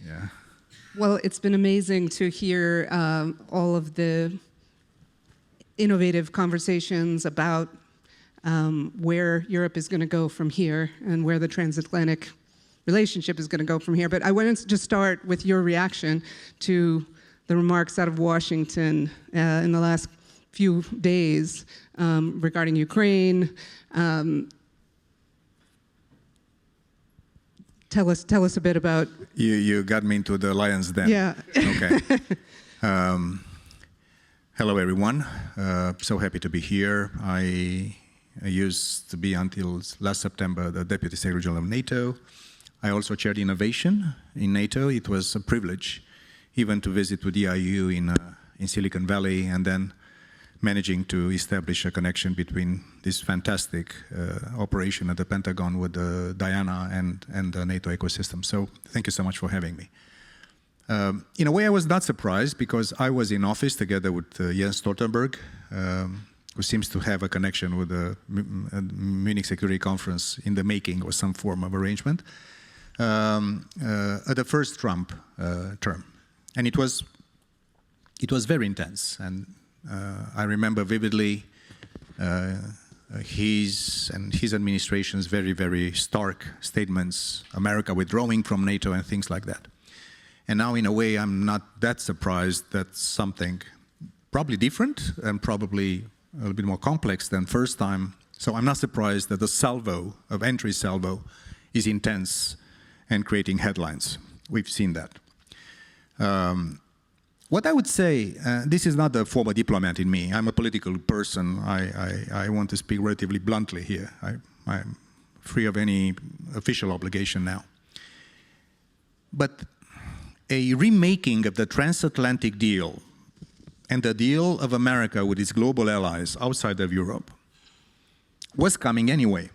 Yeah. Well, it's been amazing to hear all of the innovative conversations about where Europe is going to go from here and where the transatlantic relationship is going to go from here. But I wanted to just start with your reaction to the remarks out of Washington in the last few days regarding Ukraine. Tell us a bit about... You got me into the lion's den. Yeah. Okay. Hello, everyone. So happy to be here. I used to be, until last September, the Deputy Secretary General of NATO. I also chaired innovation in NATO. It was a privilege even to visit with DIU in Silicon Valley, and then managing to establish a connection between this fantastic operation at the Pentagon with Diana and the NATO ecosystem. So thank you so much for having me. In a way, I was not surprised, because I was in office together with Jens Stoltenberg, who seems to have a connection with the Munich Security Conference in the making, or some form of arrangement, at the first Trump term. And it was very intense. And I remember vividly his administration's very, very stark statements, America withdrawing from NATO and things like that. And now, in a way, I'm not that surprised that something probably different and probably a little bit more complex than first time. So I'm not surprised that the salvo, entry salvo, is intense and creating headlines. We've seen that. What I would say, this is not the former diplomat in me. I'm a political person. I want to speak relatively bluntly here. I'm free of any official obligation now. But a remaking of the transatlantic deal and the deal of America with its global allies outside of Europe was coming anyway.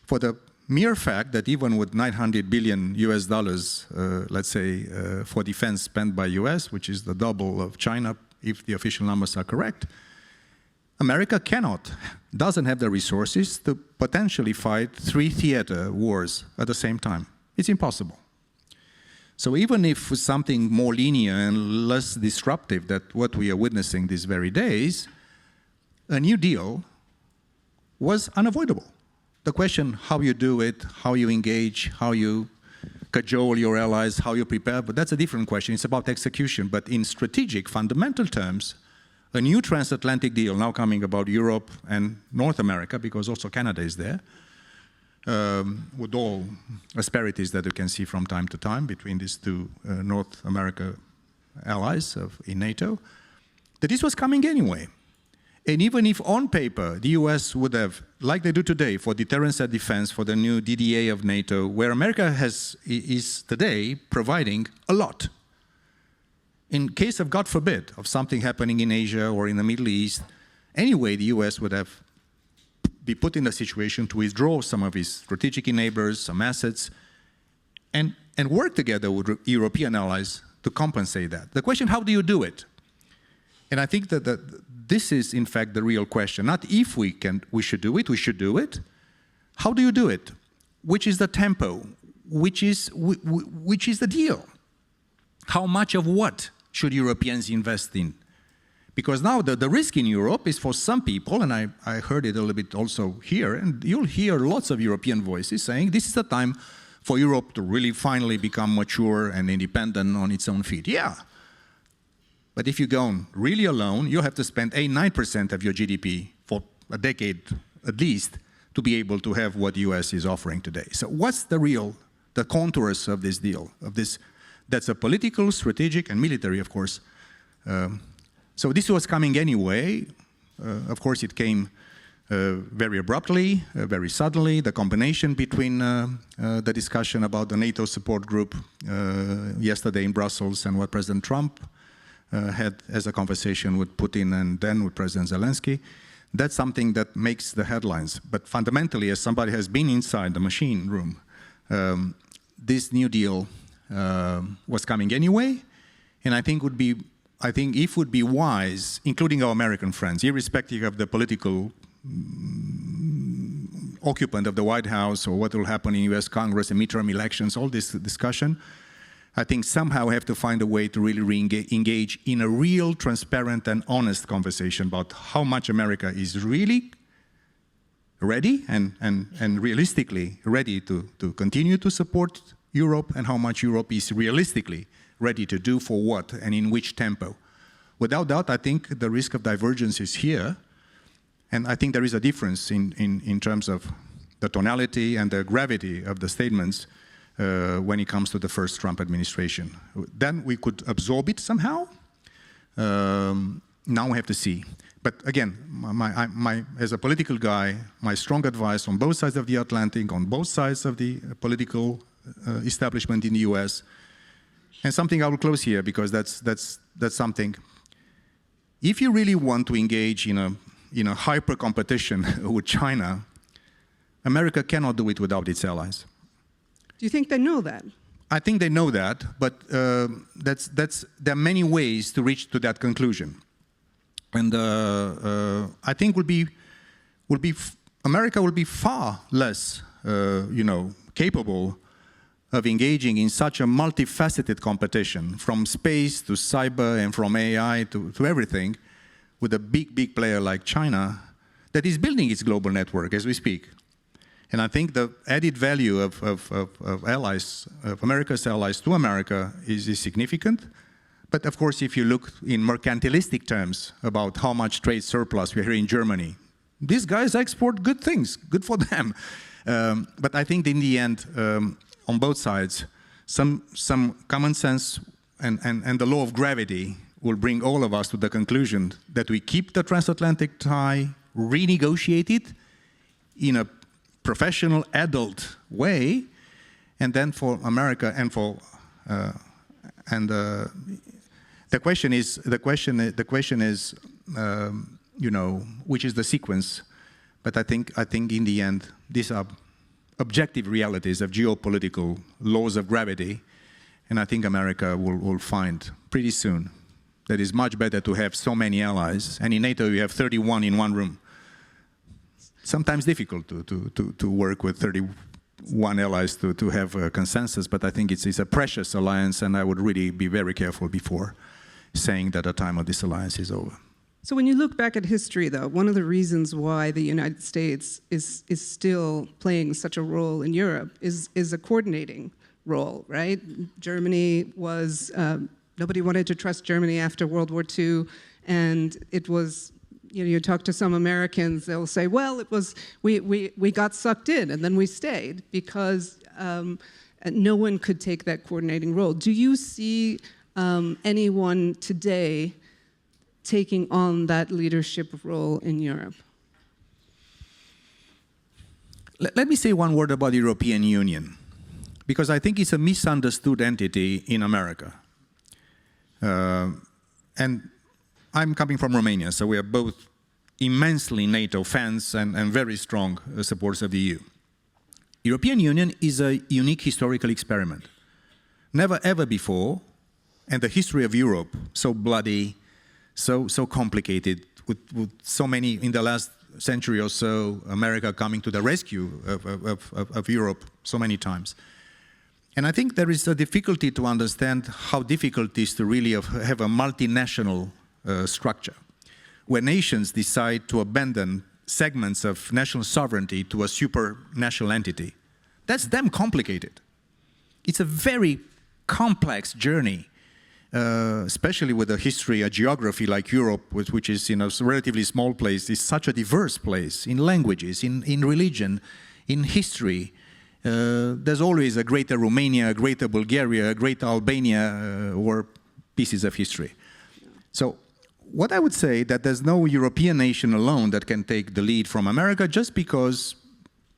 For the mere fact that even with $900 billion US, let's say, for defense spent by US, which is the double of China, if the official numbers are correct, America doesn't have the resources to potentially fight 3 theater wars at the same time. It's impossible. So even if something more linear and less disruptive than what we are witnessing these very days, a new deal was unavoidable. The question, how you do it, how you engage, how you cajole your allies, how you prepare, but that's a different question. It's about execution. But in strategic, fundamental terms, a new transatlantic deal now coming about Europe and North America, because also Canada is there, with all asperities that you can see from time to time between these two North America allies in NATO, that this was coming anyway. And even if on paper the US would have, like they do today for deterrence and defense, for the new DDA of NATO, where America is today providing a lot. In case of, God forbid, of something happening in Asia or in the Middle East, anyway the US would have be put in a situation to withdraw some of its strategic enablers, some assets, and work together with European allies to compensate that. The question, how do you do it? And I think that this is, in fact, the real question. Not if we should do it, we should do it. How do you do it? Which is the tempo? Which is the deal? How much of what should Europeans invest in? Because now the risk in Europe is for some people, and I heard it a little bit also here, and you'll hear lots of European voices saying this is the time for Europe to really finally become mature and independent on its own feet. Yeah. But if you go really alone, you have to spend 8-9% of your GDP for a decade at least to be able to have what the US is offering today. So what's the contours of this deal, that's a political, strategic, and military, of course. So this was coming anyway. Of course, it came very abruptly, very suddenly. The combination between the discussion about the NATO support group yesterday in Brussels and what President Trump had as a conversation with Putin and then with President Zelensky, that's something that makes the headlines. But fundamentally, as somebody has been inside the machine room, this new deal was coming anyway, and I think it would be wise, including our American friends, irrespective of the political occupant of the White House or what will happen in US Congress and midterm elections, all this discussion, I think somehow we have to find a way to really engage in a real, transparent and honest conversation about how much America is really ready and realistically ready to continue to support Europe, and how much Europe is realistically ready to do for what and in which tempo. Without doubt, I think the risk of divergence is here, and I think there is a difference in terms of the tonality and the gravity of the statements when it comes to the first Trump administration. Then we could absorb it somehow. Now we have to see. But again, as a political guy, my strong advice on both sides of the Atlantic, on both sides of the political establishment in the US, and something I will close here because that's something. If you really want to engage in a hyper competition with China, America cannot do it without its allies. Do you think they know that? I think they know that, but there are many ways to reach to that conclusion. And I think America will be far less, capable of engaging in such a multifaceted competition, from space to cyber and from AI to everything, with a big player like China that is building its global network as we speak. And I think the added value of allies, of America's allies to America is significant. But of course, if you look in mercantilistic terms about how much trade surplus we have here in Germany, these guys export good things, good for them. But I think in the end, on both sides, some common sense and the law of gravity will bring all of us to the conclusion that we keep the transatlantic tie, renegotiate it in a professional, adult way, and then for America and for the question is, which is the sequence? But I think in the end, these are objective realities of geopolitical laws of gravity, and I think America will find pretty soon that it's much better to have so many allies. And in NATO, you have 31 in one room. Sometimes difficult to work with 31 allies to have a consensus, but I think it's a precious alliance, and I would really be very careful before saying that the time of this alliance is over. So when you look back at history, though, one of the reasons why the United States is still playing such a role in Europe is a coordinating role, right? Germany was, nobody wanted to trust Germany after World War II, and it was, you talk to some Americans, they'll say, well, it was, we got sucked in and then we stayed because no one could take that coordinating role. Do you see anyone today taking on that leadership role in Europe? Let me say one word about the European Union, because I think it's a misunderstood entity in America. And I'm coming from Romania, so we are both immensely NATO fans and very strong supporters of the EU. European Union is a unique historical experiment. Never ever before, and the history of Europe, so bloody, so complicated, with so many, in the last century or so, America coming to the rescue of Europe so many times. And I think there is a difficulty to understand how difficult it is to really have a multinational structure, where nations decide to abandon segments of national sovereignty to a supranational entity. That's damn complicated. It's a very complex journey. Especially with a history, a geography like Europe, which is a relatively small place, is such a diverse place in languages, in religion, in history. There's always a greater Romania, a greater Bulgaria, a greater Albania, or pieces of history. So what I would say that there's no European nation alone that can take the lead from America, just because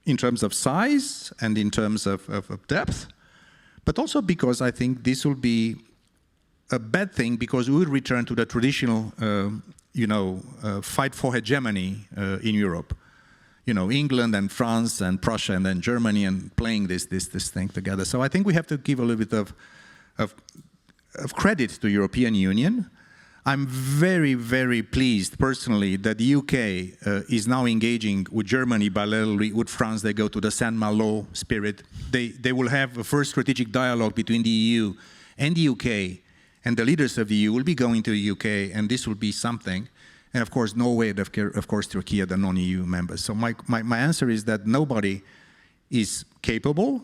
in terms of size and in terms of depth, but also because I think this will be a bad thing, because we will return to the traditional, fight for hegemony in Europe. England and France and Prussia and then Germany, and playing this thing together. So I think we have to give a little bit of credit to European Union. I'm very, very pleased personally that the UK is now engaging with Germany bilaterally, with France. They go to the Saint-Malo spirit. They will have a first strategic dialogue between the EU and the UK, and the leaders of the EU will be going to the UK, and this will be something. And of course, Norway, and of course, Turkey are the non-EU members. So my answer is that nobody is capable,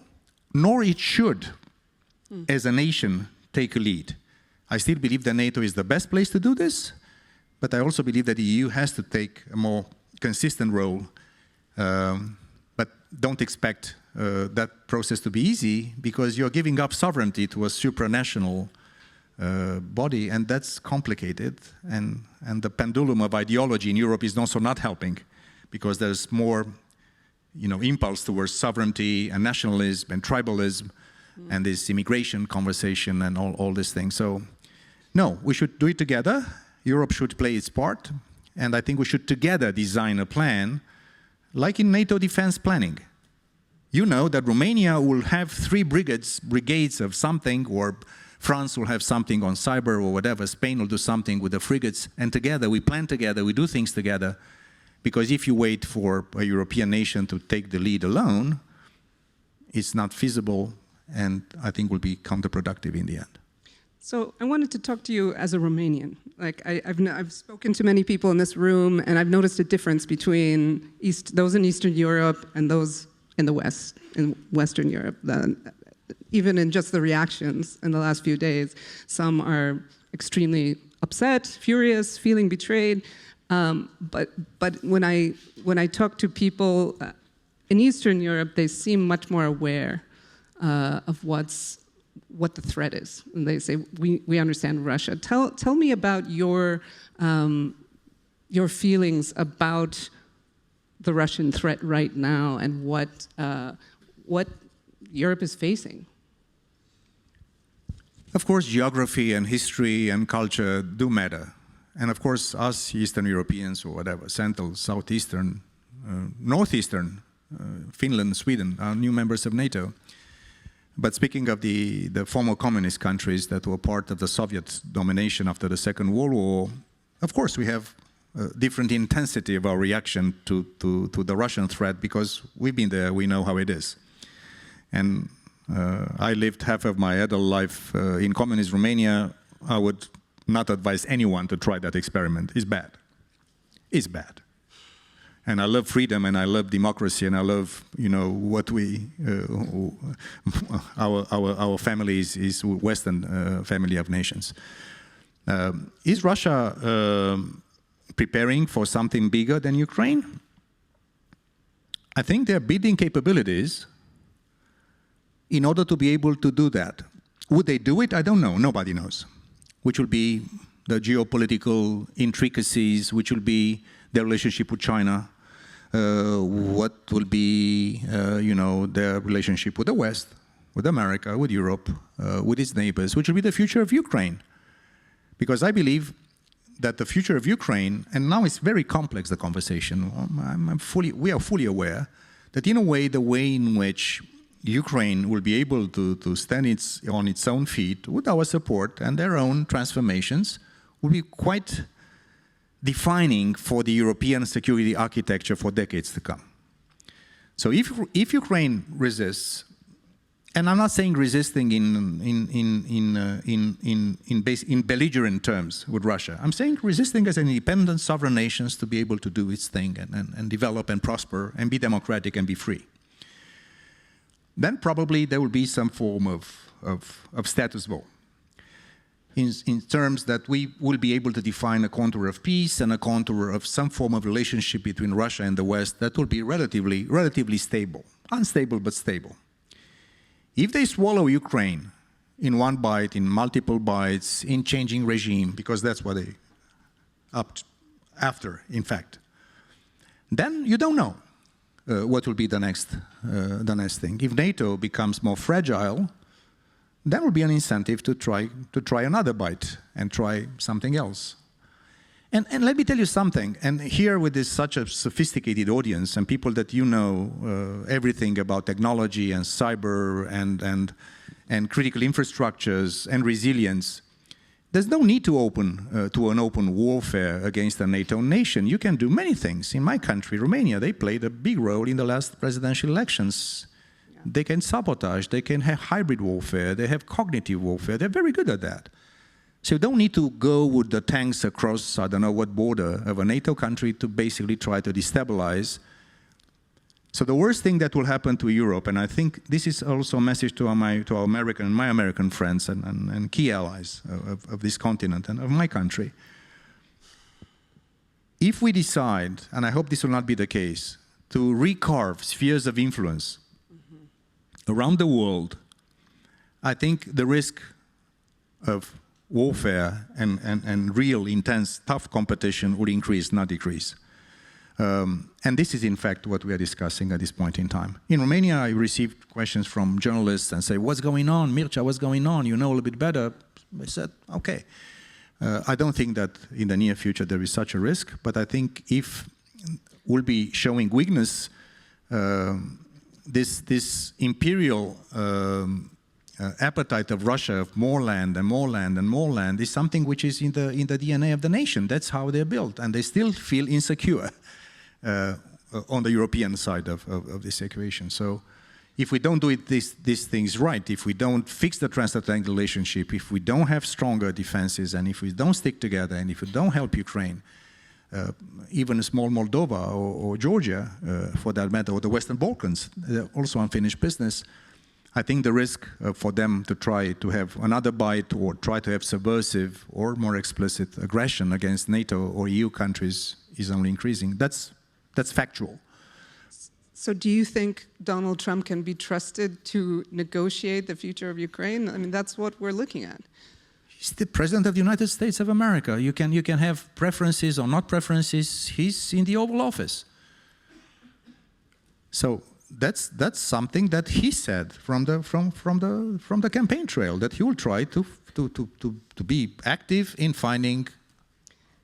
nor it should, as a nation, take a lead. I still believe that NATO is the best place to do this, but I also believe that the EU has to take a more consistent role. But don't expect that process to be easy, because you're giving up sovereignty to a supranational body, and that's complicated. And the pendulum of ideology in Europe is also not helping, because there's more, impulse towards sovereignty and nationalism and tribalism, and this immigration conversation and all these things. So, no, we should do it together. Europe should play its part, and I think we should together design a plan, like in NATO defense planning. You know that Romania will have 3 brigades of something, or France will have something on cyber or whatever. Spain will do something with the frigates, and together we plan together, we do things together. Because if you wait for a European nation to take the lead alone, it's not feasible, and I think will be counterproductive in the end. So I wanted to talk to you as a Romanian. Like I've spoken to many people in this room, and I've noticed a difference between those in Eastern Europe and those in the West, in Western Europe. Even in just the reactions in the last few days, some are extremely upset, furious, feeling betrayed. But when I talk to people in Eastern Europe, they seem much more aware of what the threat is, and they say we understand Russia. Tell me about your feelings about the Russian threat right now and what Europe is facing. Of course, geography and history and culture do matter. And of course, us Eastern Europeans or whatever, Central, Southeastern, Northeastern, Finland, Sweden are new members of NATO. But speaking of the former communist countries that were part of the Soviet domination after the Second World War, of course we have a different intensity of our reaction to the Russian threat, because we've been there, we know how it is. And I lived half of my adult life in communist Romania. I would not advise anyone to try that experiment. It's bad. It's bad. And I love freedom, and I love democracy, and I love, what our family is Western family of nations. Is Russia preparing for something bigger than Ukraine? I think they're building capabilities in order to be able to do that. Would they do it? I don't know. Nobody knows. Which will be the geopolitical intricacies, which will be their relationship with China, what will be, their relationship with the West, with America, with Europe, with its neighbors, which will be the future of Ukraine. Because I believe that the future of Ukraine, and now it's very complex, the conversation, we are fully aware that in a way, the way in which Ukraine will be able to stand on its own feet with our support and their own transformations will be quite defining for the European security architecture for decades to come. So if Ukraine resists, and I'm not saying resisting in belligerent terms with Russia, I'm saying resisting as an independent sovereign nation to be able to do its thing and develop and prosper and be democratic and be free. Then probably there will be some form of status quo in terms that we will be able to define a contour of peace and a contour of some form of relationship between Russia and the West that will be relatively stable. Unstable, but stable. If they swallow Ukraine in one bite, in multiple bites, in changing regime, because that's what they after, in fact, then you don't know. What will be the next thing? If NATO becomes more fragile, that will be an incentive to try another bite and try something else. And let me tell you something. And here, with such a sophisticated audience and people that everything about technology and cyber and critical infrastructures and resilience, there's no need to to an open warfare against a NATO nation. You can do many things. In my country, Romania, they played a big role in the last presidential elections. Yeah. They can sabotage, they can have hybrid warfare, they have cognitive warfare. They're very good at that. So you don't need to go with the tanks across, I don't know what border of a NATO country to basically try to destabilize. So the worst thing that will happen to Europe, and I think this is also a message to my American friends and key allies of this continent and of my country. If we decide, and I hope this will not be the case, to recarve spheres of influence around the world, I think the risk of warfare and real, intense, tough competition will increase, not decrease. And this is, in fact, what we are discussing at this point in time. In Romania, I received questions from journalists and say, what's going on, Mircea, what's going on? You know a little bit better. I said, okay. I don't think that in the near future there is such a risk, but I think if we'll be showing weakness, this imperial appetite of Russia of more land and more land and more land is something which is in the DNA of the nation. That's how they're built, and they still feel insecure on the European side of this equation. So if we don't do these things right, if we don't fix the transatlantic relationship, if we don't have stronger defenses, and if we don't stick together, and if we don't help Ukraine, even a small Moldova or Georgia, for that matter, or the Western Balkans, also unfinished business, I think the risk for them to try to have another bite or try to have subversive or more explicit aggression against NATO or EU countries is only increasing. That's factual. So do you think Donald Trump can be trusted to negotiate the future of Ukraine? I mean, that's what we're looking at. He's the President of the United States of America. You can have preferences or not preferences. He's in the Oval Office. So that's something that he said from the campaign trail, that he will try to be active in finding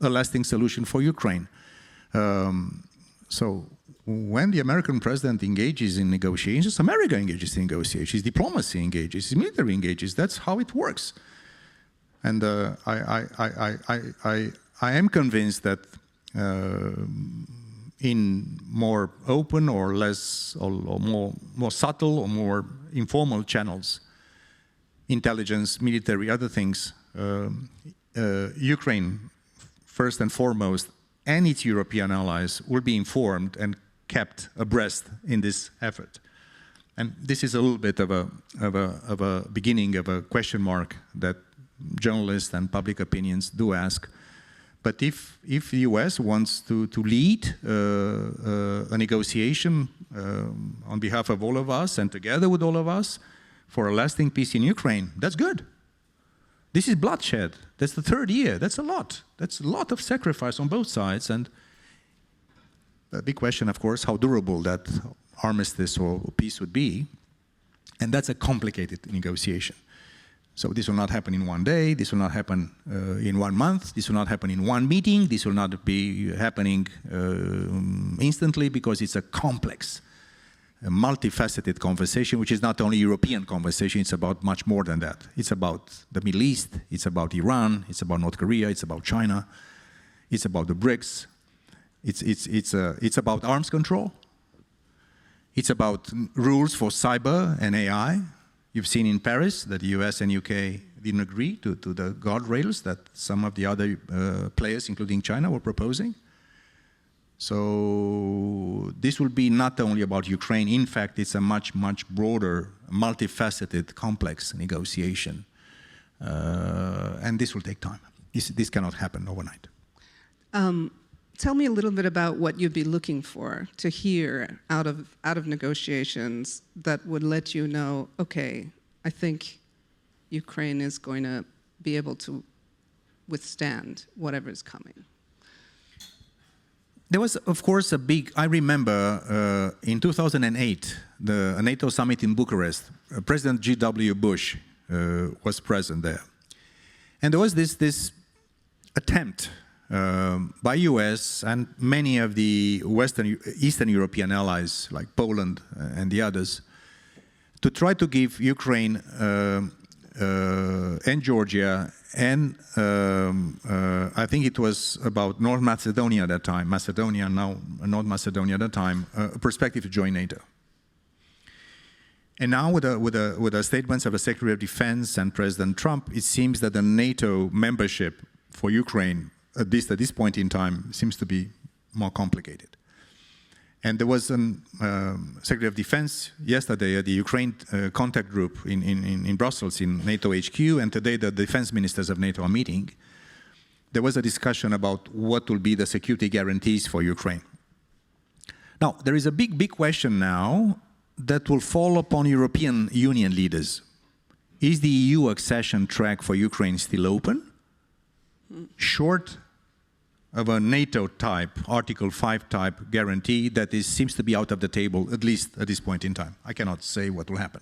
a lasting solution for Ukraine. So when the American president engages in negotiations, America engages in negotiations, diplomacy engages, military engages. That's how it works. And I am convinced that in more open or less or more subtle or more informal channels, intelligence, military, other things, Ukraine, first and foremost, and its European allies will be informed and kept abreast in this effort. And this is a little bit of a beginning of a question mark that journalists and public opinions do ask. But if the US wants to lead a negotiation on behalf of all of us and together with all of us for a lasting peace in Ukraine, that's good. This is bloodshed. That's the third year. That's a lot. That's a lot of sacrifice on both sides. And the big question, of course, how durable that armistice or peace would be. And that's a complicated negotiation. So this will not happen in one day. This will not happen in 1 month. This will not happen in one meeting. This will not be happening instantly, because it's a complex, a multifaceted conversation, which is not only European conversation, it's about much more than that. It's about the Middle East, it's about Iran, it's about North Korea, it's about China, it's about the BRICS, it's about arms control, it's about rules for cyber and AI. You've seen in Paris that the US and UK didn't agree to the guardrails that some of the other players, including China, were proposing. So this will be not only about Ukraine. In fact, it's a much, much broader, multifaceted, complex negotiation. And this will take time. This cannot happen overnight. Tell me a little bit about what you'd be looking for to hear out of negotiations that would let you know, okay, I think Ukraine is going to be able to withstand whatever is coming. There was, of course, I remember in 2008, a NATO summit in Bucharest, President G.W. Bush was present there. And there was this attempt by US and many of the Eastern European allies, like Poland and the others, to try to give Ukraine and Georgia And I think it was about North Macedonia at that time, Macedonia, now North Macedonia at that time, a perspective to join NATO. And now with the statements of the Secretary of Defense and President Trump, it seems that the NATO membership for Ukraine, at least at this point in time, seems to be more complicated. And there was a Secretary of Defense yesterday at the Ukraine contact group in Brussels, in NATO HQ, and today the defense ministers of NATO are meeting. There was a discussion about what will be the security guarantees for Ukraine. Now, there is a big question now that will fall upon European Union leaders. Is the EU accession track for Ukraine still open? Short of a NATO type, Article 5 type guarantee that seems to be out of the table, at least at this point in time. I cannot say what will happen.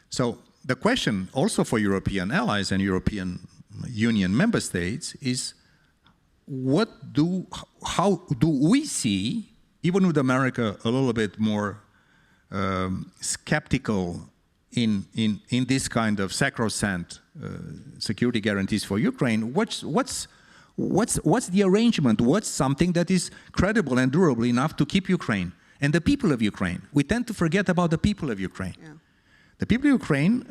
So the question also for European allies and European Union member states is, how do we see, even with America a little bit more skeptical in this kind of sacrosanct security guarantees for Ukraine, what's the arrangement? What's something that is credible and durable enough to keep Ukraine and the people of Ukraine? We tend to forget about the people of Ukraine. Yeah. The people of Ukraine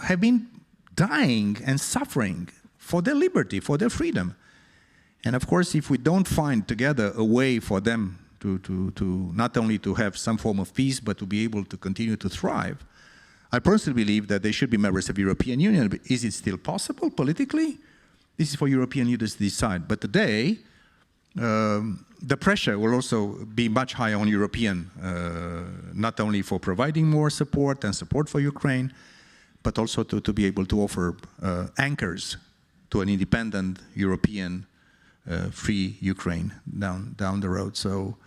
have been dying and suffering for their liberty, for their freedom. And of course, if we don't find together a way for them to not only to have some form of peace, but to be able to continue to thrive, I personally believe that they should be members of the European Union. But is it still possible politically? This is for European leaders to decide. But today, the pressure will also be much higher on European, not only for providing more support and support for Ukraine, but also to be able to offer anchors to an independent European free Ukraine down the road. So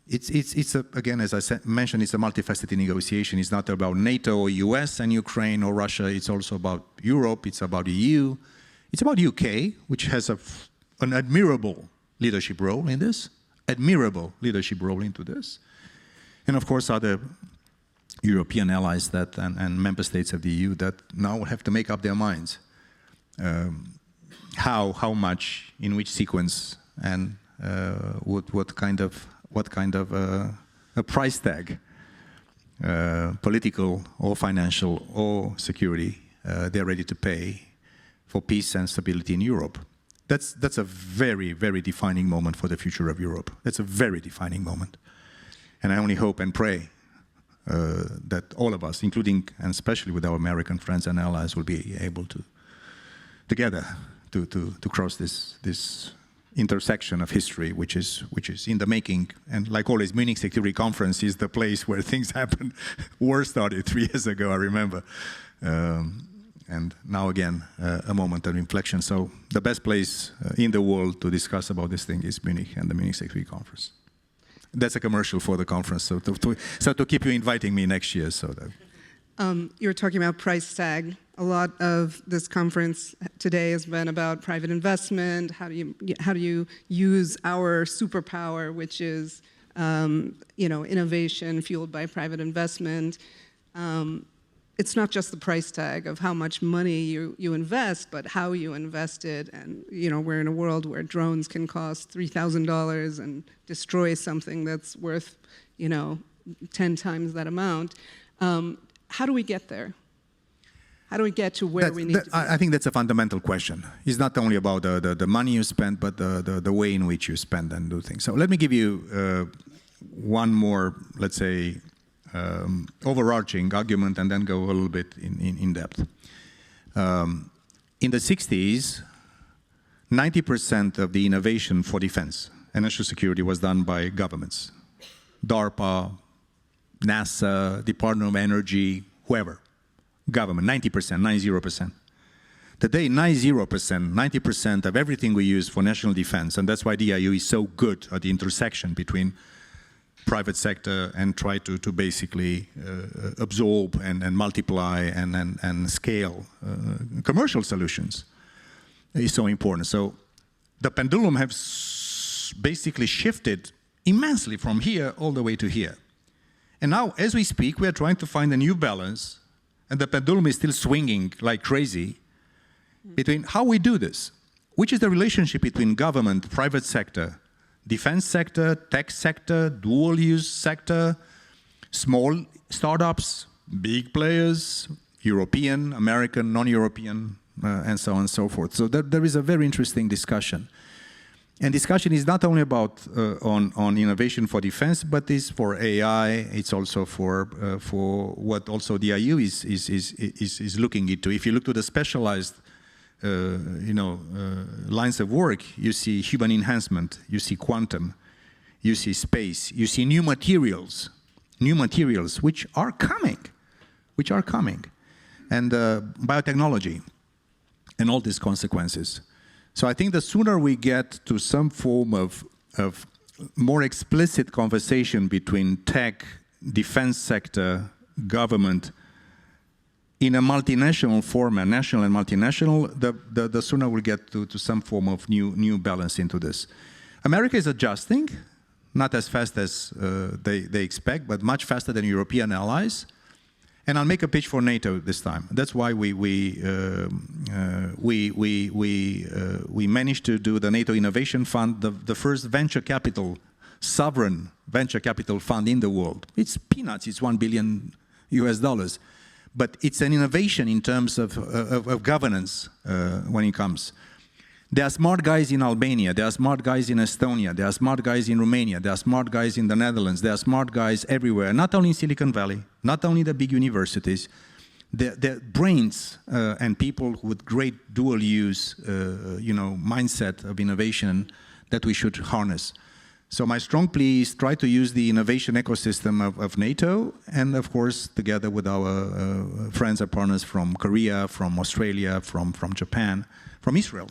it's again, as I mentioned, it's a multifaceted negotiation. It's not about NATO or US and Ukraine or Russia. It's also about Europe. It's about EU. It's about UK, which has an admirable leadership role in this, into this. And of course, other European allies and member states of the EU that now have to make up their minds. How much, in which sequence, and what kind of a price tag, political or financial or security, they're ready to pay for peace and stability in Europe. That's a very, very defining moment for the future of Europe. That's a very defining moment. And I only hope and pray that all of us, including and especially with our American friends and allies, will be able to together to cross this intersection of history, which is in the making. And like always, Munich Security Conference is the place where things happen. War started 3 years ago, I remember. And now again, a moment of inflection. So the best place in the world to discuss about this thing is Munich and the Munich Security Conference. That's a commercial for the conference. So to keep you inviting me next year. So that. You were talking about price tag. A lot of this conference today has been about private investment. How do you use our superpower, which is innovation fueled by private investment? It's not just the price tag of how much money you invest, but how you invest it. And we're in a world where drones can cost $3,000 and destroy something that's worth 10 times that amount. How do we get there? How do we get to where we need to be? I think that's a fundamental question. It's not only about the money you spend, but the way in which you spend and do things. So let me give you one more, let's say, overarching argument and then go a little bit in depth. In the 60s, 90% of the innovation for defense and national security was done by governments. DARPA, NASA, Department of Energy, whoever. Government, 90%, 90%. Today, 90% of everything we use for national defense, and that's why DIU is so good at the intersection between private sector and try to basically absorb and multiply and scale commercial solutions is so important. So the pendulum has basically shifted immensely from here all the way to here. And now, as we speak, we are trying to find a new balance and the pendulum is still swinging like crazy between how we do this, which is the relationship between government, private sector, defense sector, tech sector, dual use sector, small startups, big players, European, American, non-European, and so on and so forth. So there is a very interesting discussion. And discussion is not only about on innovation for defense, but is for AI. It's also for what also DIU is looking into. If you look to the specialized lines of work, you see human enhancement, you see quantum, you see space, you see new materials which are coming, and biotechnology, and all these consequences. So I think the sooner we get to some form of more explicit conversation between tech, defense sector, government, in a multinational format, national and multinational, the sooner we'll get to some form of new balance into this. America is adjusting, not as fast as they expect, but much faster than European allies. And I'll make a pitch for NATO this time. That's why we managed to do the NATO Innovation Fund, the first venture capital, sovereign venture capital fund in the world. It's peanuts. It's $1 billion US, but it's an innovation in terms of governance when it comes. There are smart guys in Albania, there are smart guys in Estonia, there are smart guys in Romania, there are smart guys in the Netherlands, there are smart guys everywhere, not only in Silicon Valley, not only the big universities. They're brains and people with great dual use, mindset of innovation that we should harness. So my strong plea is try to use the innovation ecosystem of NATO, and of course together with our friends and partners from Korea, from Australia, from Japan, from Israel.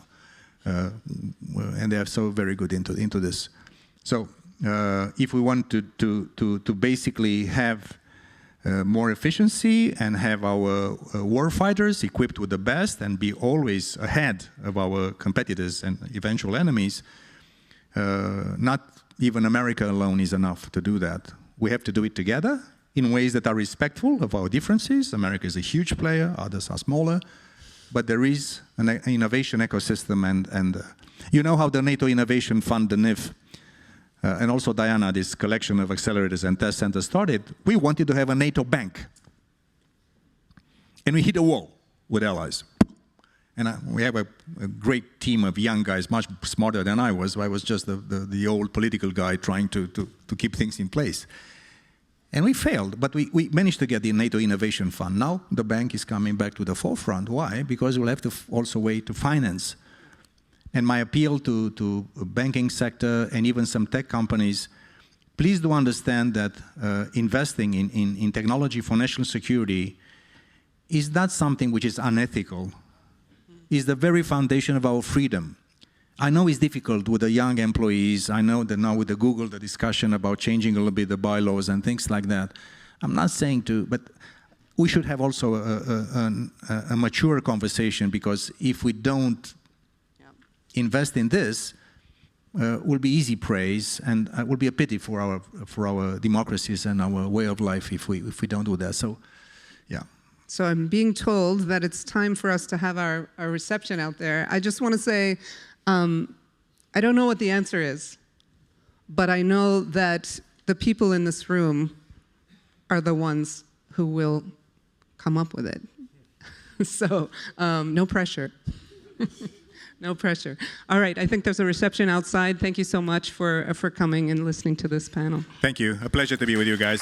And they are so very good into this. So if we want to basically have more efficiency and have our warfighters equipped with the best and be always ahead of our competitors and eventual enemies, not even America alone is enough to do that. We have to do it together in ways that are respectful of our differences. America is a huge player, others are smaller. But there is an innovation ecosystem, and you know how the NATO Innovation Fund, the NIF, and also Diana, this collection of accelerators and test centers started. We wanted to have a NATO bank. And we hit a wall with allies. And we have a great team of young guys, much smarter than I was. I was just the old political guy trying to keep things in place. And we failed, but we managed to get the NATO Innovation Fund. Now the bank is coming back to the forefront. Why? Because we'll have to also wait to finance. And my appeal to banking sector and even some tech companies, please do understand that investing in technology for national security is not something which is unethical. It's the very foundation of our freedom. I know it's difficult with the young employees. I know that now with the Google, the discussion about changing a little bit the bylaws and things like that. I'm not saying to, but we should have also a mature conversation, because if we don't invest in this, will be easy praise, and it will be a pity for our democracies and our way of life if we don't do that. So, yeah. So I'm being told that it's time for us to have our reception out there. I just want to say, I don't know what the answer is, but I know that the people in this room are the ones who will come up with it. So no pressure. No pressure. All right, I think there's a reception outside. Thank you so much for coming and listening to this panel. Thank you. A pleasure to be with you guys.